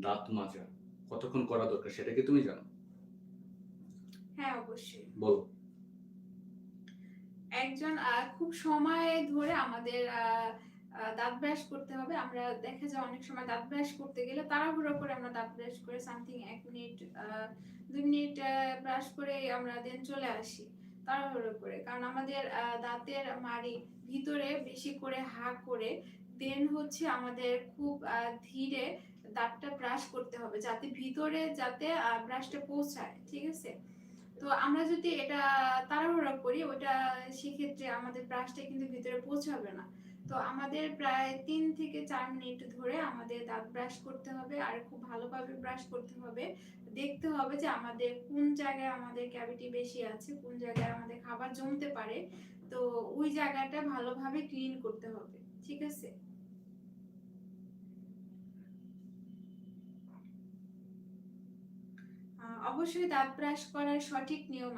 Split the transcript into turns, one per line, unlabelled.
দাঁত মাজা কতক্ষণ করা দরকার সেটা কি তুমি জানো?
হ্যাঁ, অবশ্যই।
বলো।
একজন খুব সময় ধরে আমাদের দাঁত ব্রাশ করতে হবে। আমরা দেখা যায় অনেক সময় দাঁত ব্রাশ করতে গেলে তাড়াহুড়ো করে আমরা দাঁত ব্রাশ করে সামথিং ১ মিনিট ২ মিনিট ব্রাশ করে আমরা দেন চলে আসি তাড়াহুড়ো করে। কারণ আমাদের দাঁতের মাড়ি ভিতরে বেশি করে হা করে দেন হচ্ছে আমাদের খুব ধীরে দাঁতটা ব্রাশ করতে হবে যাতে ভিতরে ব্রাশটা পৌঁছায়। ঠিক আছে? তো আমরা যদি এটা তাড়াহুড়া করি ওটা সেক্ষেত্রে আমাদের ব্রাশটা কিন্তু ভিতরে পৌঁছাবে না। তো আমাদের প্রায় ৩ থেকে ৪ মিনিট ধরে আমাদের দাঁত ব্রাশ করতে হবে আর খুব ভালোভাবে ব্রাশ করতে হবে। দেখতে হবে যে আমাদের কোন জায়গায় আমাদের ক্যাভিটি বেশি আছে, কোন জায়গায় আমাদের খাবার জমতে পারে। তো ওই জায়গাটা ভালোভাবে ক্লিন করতে হবে। ঠিক আছে? অবশ্যই দাঁত ব্রাশ করার সঠিক নিয়ম